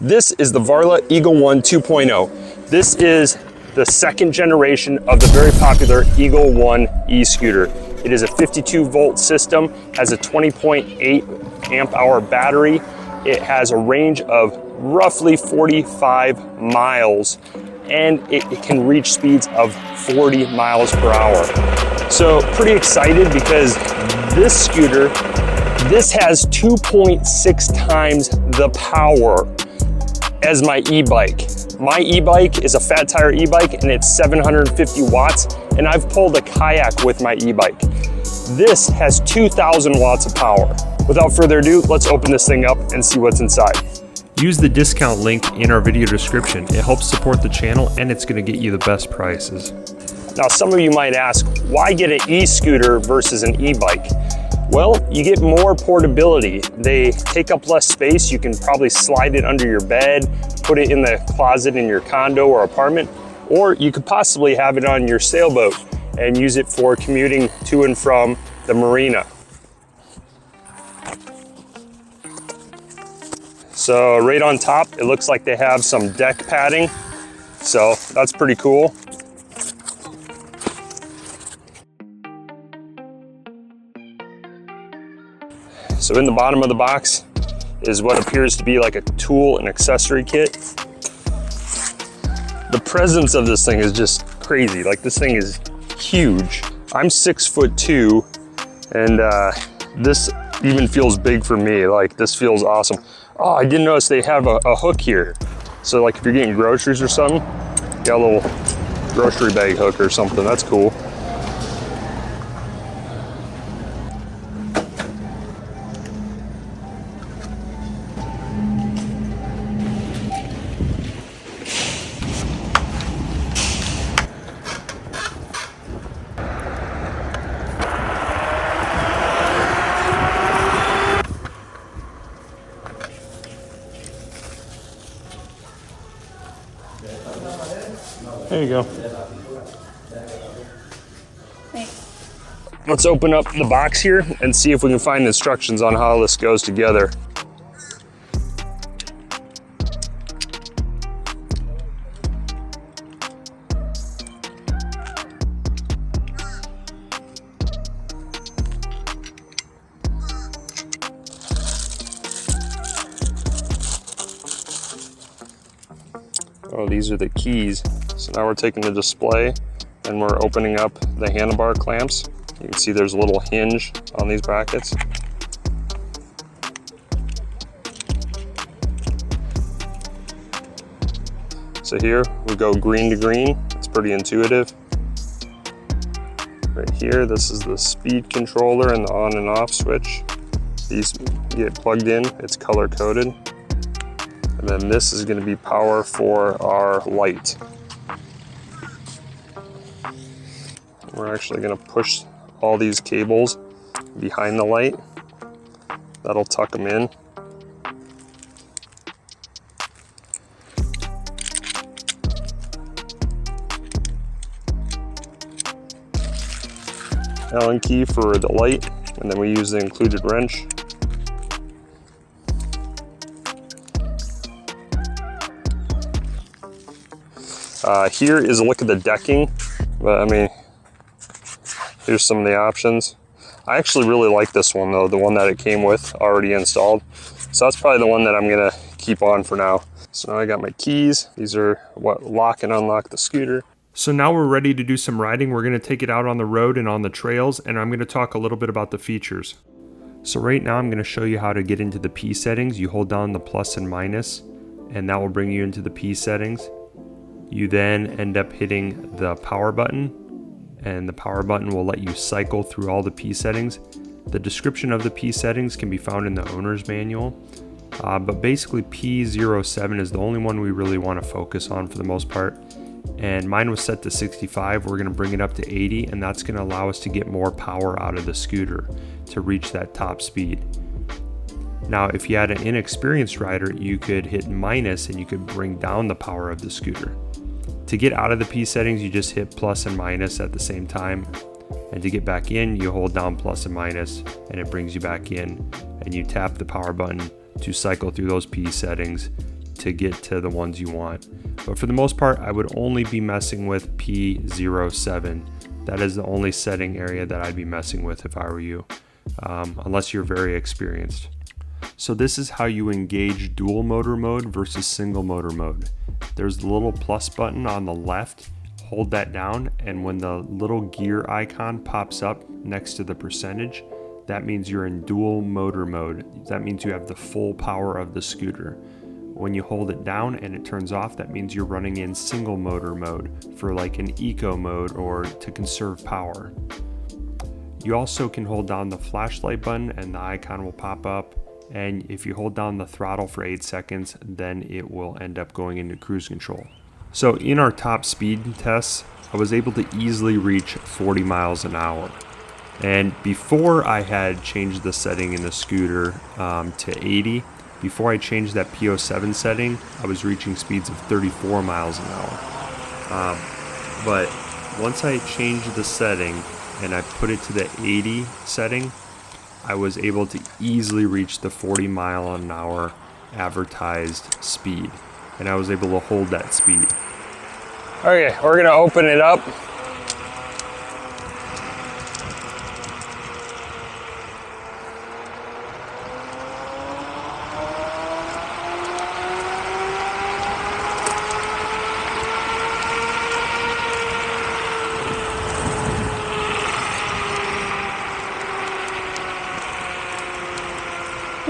This is the Varla Eagle One 2.0. This is the second generation of the very popular Eagle One e-scooter. It is a 52 volt system, has a 20.8 amp hour battery. It has a range of roughly 45 miles, and it can reach speeds of 40 miles per hour. So pretty excited because this scooter, this has 2.6 times the power as my e-bike. My e-bike is a fat tire e-bike and it's 750 watts, and I've pulled a kayak with my e-bike. This has 2,000 watts of power. Without further ado, let's open this thing up and see what's inside. Use the discount link in our video description. It helps support the channel and it's gonna get you the best prices. Now, some of you might ask, why get an e-scooter versus an e-bike? Well, you get more portability. They take up less space. You can probably slide it under your bed, put it in the closet in your condo or apartment, or you could possibly have it on your sailboat and use it for commuting to and from the marina. So right on top, it looks like they have some deck padding. So that's pretty cool. So in the bottom of the box is what appears to be like a tool and accessory kit. The presence of this thing is just crazy. Like, this thing is huge. I'm 6'2", and this even feels big for me. Like, this feels awesome. Oh, I didn't notice they have a hook here. So like if you're getting groceries or something, you got a little grocery bag hook or something. That's cool. There you go. Thanks. Let's open up the box here and see if we can find instructions on how this goes together. Oh, these are the keys. So now we're taking the display and we're opening up the handlebar clamps. You can see there's a little hinge on these brackets. So here we go green to green. It's pretty intuitive. Right here, this is the speed controller and the on and off switch. These get plugged in, it's color coded. And then this is going to be power for our light. We're actually going to push all these cables behind the light. That'll tuck them in. Allen key for the light, and then we use the included wrench. Here is a look at the decking, but I mean, here's some of the options. I actually really like this one though, the one that it came with already installed. So that's probably the one that I'm gonna keep on for now. So now I got my keys. These are what lock and unlock the scooter. So now we're ready to do some riding. We're gonna take it out on the road and on the trails, and I'm gonna talk a little bit about the features. So right now I'm gonna show you how to get into the P settings. You hold down the plus and minus, and that will bring you into the P settings. You then end up hitting the power button, and the power button will let you cycle through all the P settings. The description of the P settings can be found in the owner's manual, but basically P07 is the only one we really want to focus on for the most part. And mine was set to 65. We're going to bring it up to 80, and that's going to allow us to get more power out of the scooter to reach that top speed. Now, if you had an inexperienced rider, you could hit minus and you could bring down the power of the scooter. To get out of the P settings, you just hit plus and minus at the same time. And to get back in, you hold down plus and minus, and it brings you back in. And you tap the power button to cycle through those P settings to get to the ones you want. But for the most part, I would only be messing with P07. That is the only setting area that I'd be messing with if I were you, unless you're very experienced. So this is how you engage dual motor mode versus single motor mode. There's the little plus button on the left. Hold that down, and when the little gear icon pops up next to the percentage, that means you're in dual motor mode. That means you have the full power of the scooter. When you hold it down and it turns off, that means you're running in single motor mode for like an eco mode or to conserve power. You also can hold down the flashlight button and the icon will pop up. And if you hold down the throttle for 8 seconds, then it will end up going into cruise control. So in our top speed tests, I was able to easily reach 40 miles an hour. And before I had changed the setting in the scooter to 80, before I changed that P07 setting, I was reaching speeds of 34 miles an hour. But once I changed the setting and I put it to the 80 setting, I was able to easily reach the 40 mile an hour advertised speed. And I was able to hold that speed. Okay, we're gonna open it up.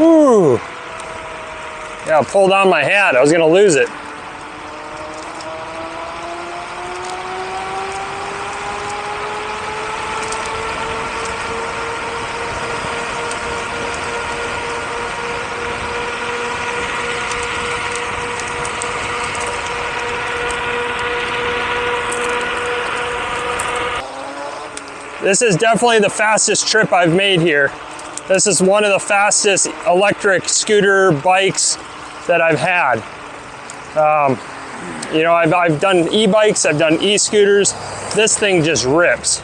Ooh. Yeah, I pulled on my hat. I was gonna lose it. This is definitely the fastest trip I've made here. This is one of the fastest electric scooter bikes that I've had. You know, I've done e-bikes, I've done e-scooters. This thing just rips.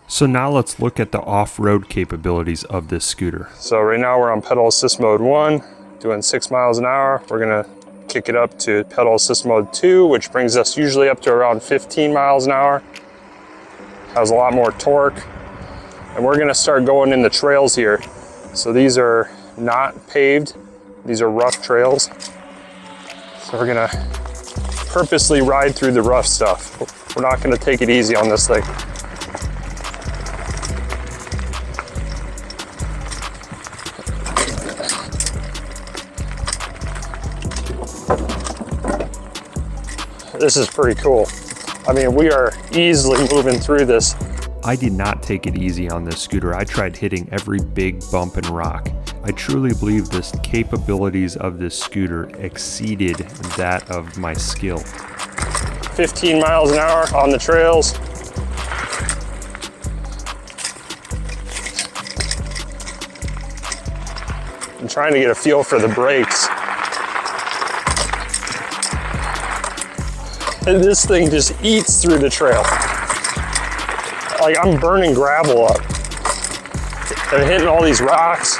So now let's look at the off-road capabilities of this scooter. So right now we're on pedal assist mode 1, doing 6 miles an hour. We're gonna kick it up to pedal assist mode 2, which brings us usually up to around 15 miles an hour. Has a lot more torque. And we're gonna start going in the trails here. So these are not paved, these are rough trails. So we're gonna purposely ride through the rough stuff. We're not gonna take it easy on this thing. This is pretty cool. I mean, we are easily moving through this. I did not take it easy on this scooter. I tried hitting every big bump and rock. I truly believe the capabilities of this scooter exceeded that of my skill. 15 miles an hour on the trails. I'm trying to get a feel for the brakes. And this thing just eats through the trail. Like, I'm burning gravel up. I'm hitting all these rocks.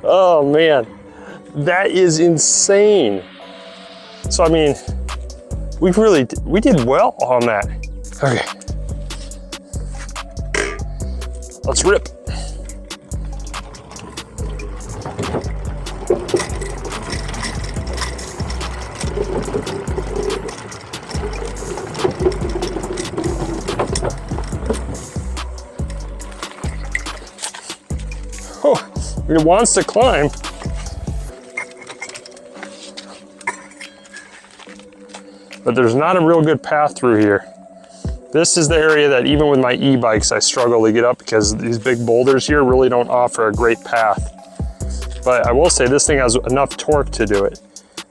Oh man, that is insane. So I mean, we did well on that. Okay, let's rip. It wants to climb. But there's not a real good path through here. This is the area that even with my e-bikes I struggle to get up because these big boulders here really don't offer a great path. But I will say this thing has enough torque to do it.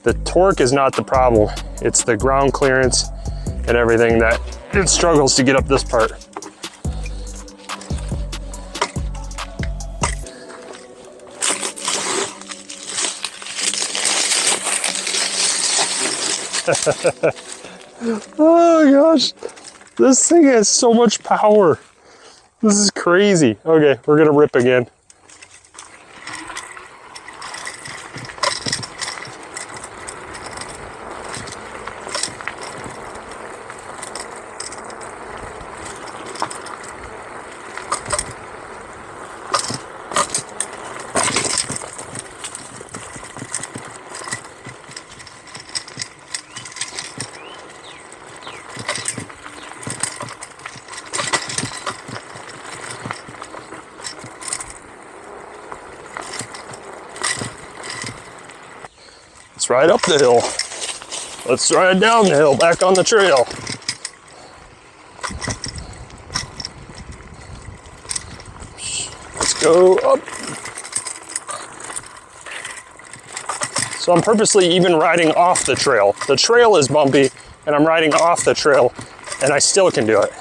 The torque is not the problem. It's the ground clearance and everything that it struggles to get up this part. Oh gosh, this thing has so much power. This is crazy. Okay, we're gonna rip again. Let's ride up the hill. Let's ride down the hill, back on the trail. Let's go up. So I'm purposely even riding off the trail. The trail is bumpy, and I'm riding off the trail, and I still can do it.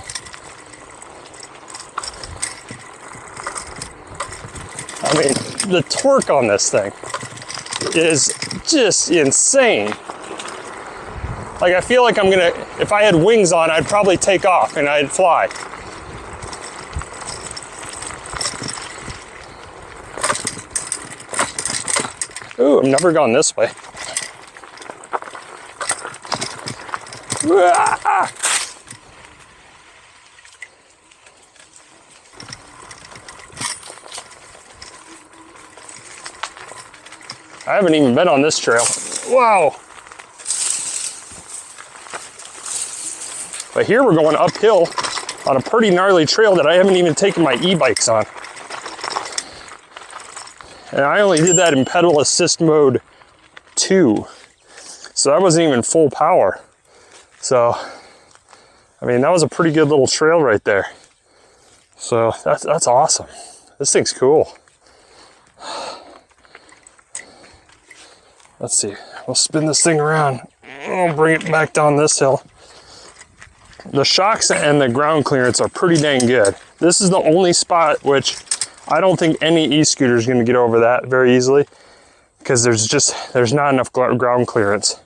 I mean, the torque on this thing is just insane. Like, I feel like I'm gonna, if I had wings on, I'd probably take off and I'd fly. Ooh, I've never gone this way. Ah! I haven't even been on this trail. Wow. But here we're going uphill on a pretty gnarly trail that I haven't even taken my e-bikes on. And I only did that in pedal assist mode 2. So that wasn't even full power. So, I mean, that was a pretty good little trail right there. So that's awesome. This thing's cool. Let's see, we'll spin this thing around. I'll bring it back down this hill. The shocks and the ground clearance are pretty dang good. This is the only spot which I don't think any e-scooter is going to get over that very easily, because there's not enough ground clearance.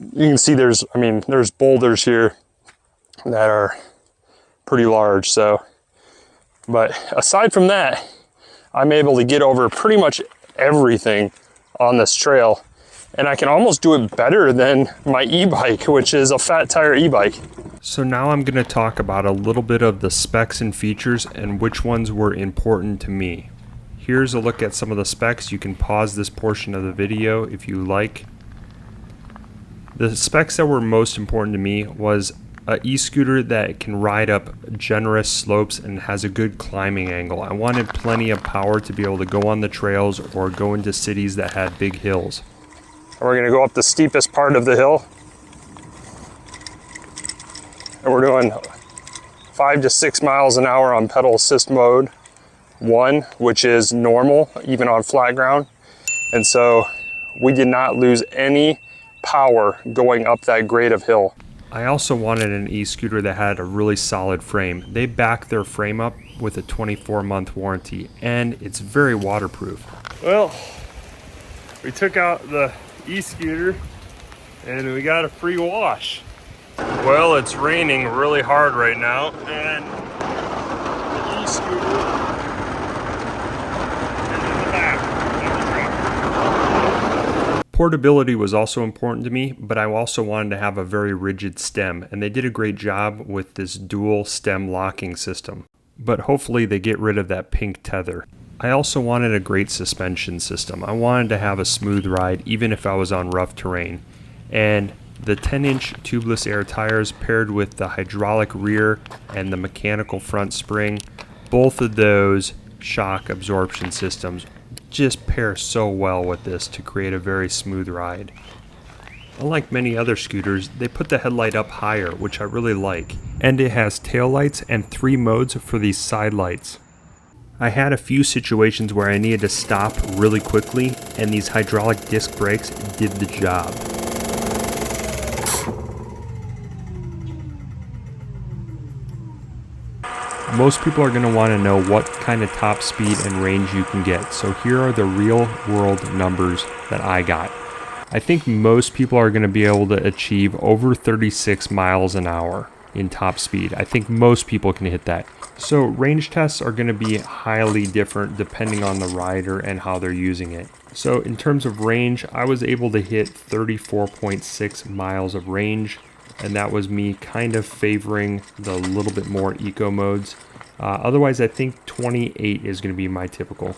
You can see there's boulders here that are pretty large. So, but aside from that, I'm able to get over pretty much everything on this trail, and I can almost do it better than my e-bike, which is a fat tire e-bike. So now I'm going to talk about a little bit of the specs and features and which ones were important to me. Here's a look at some of the specs. You can pause this portion of the video if you like. The specs that were most important to me was an e-scooter that can ride up generous slopes and has a good climbing angle. I wanted plenty of power to be able to go on the trails or go into cities that had big hills. And we're going to go up the steepest part of the hill. And we're doing 5 to 6 miles an hour on pedal assist mode 1, which is normal even on flat ground. And so we did not lose any power going up that grade of hill. I also wanted an e-scooter that had a really solid frame. They back their frame up with a 24-month warranty, and it's very waterproof. Well, we took out the e-scooter and we got a free wash. Well, it's raining really hard right now, and the e-scooter is in the back of the truck. Portability was also important to me, but I also wanted to have a very rigid stem, and they did a great job with this dual stem locking system. But hopefully they get rid of that pink tether. I also wanted a great suspension system. I wanted to have a smooth ride even if I was on rough terrain. And the 10-inch tubeless air tires paired with the hydraulic rear and the mechanical front spring, both of those shock absorption systems just pair so well with this to create a very smooth ride. Unlike many other scooters, they put the headlight up higher, which I really like, and it has taillights and 3 modes for these side lights. I had a few situations where I needed to stop really quickly, and these hydraulic disc brakes did the job. Most people are going to want to know what kind of top speed and range you can get, so here are the real world numbers that I got. I think most people are going to be able to achieve over 36 miles an hour. in top speed. I think most people can hit that. So range tests are going to be highly different depending on the rider and how they're using it. So in terms of range, I was able to hit 34.6 miles of range, and that was me kind of favoring the little bit more eco modes. Otherwise, I think 28 is going to be my typical.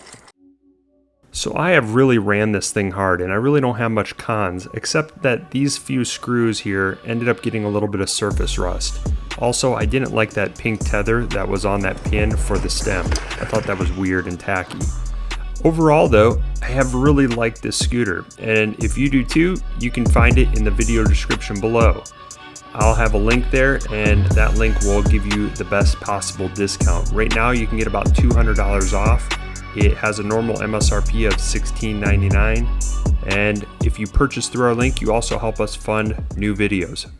So I have really ran this thing hard, and I really don't have much cons, except that these few screws here ended up getting a little bit of surface rust. Also, I didn't like that pink tether that was on that pin for the stem. I thought that was weird and tacky. Overall though, I have really liked this scooter, and if you do too, you can find it in the video description below. I'll have a link there, and that link will give you the best possible discount. Right now you can get about $200 off. It has a normal MSRP of $16.99, and if you purchase through our link, you also help us fund new videos.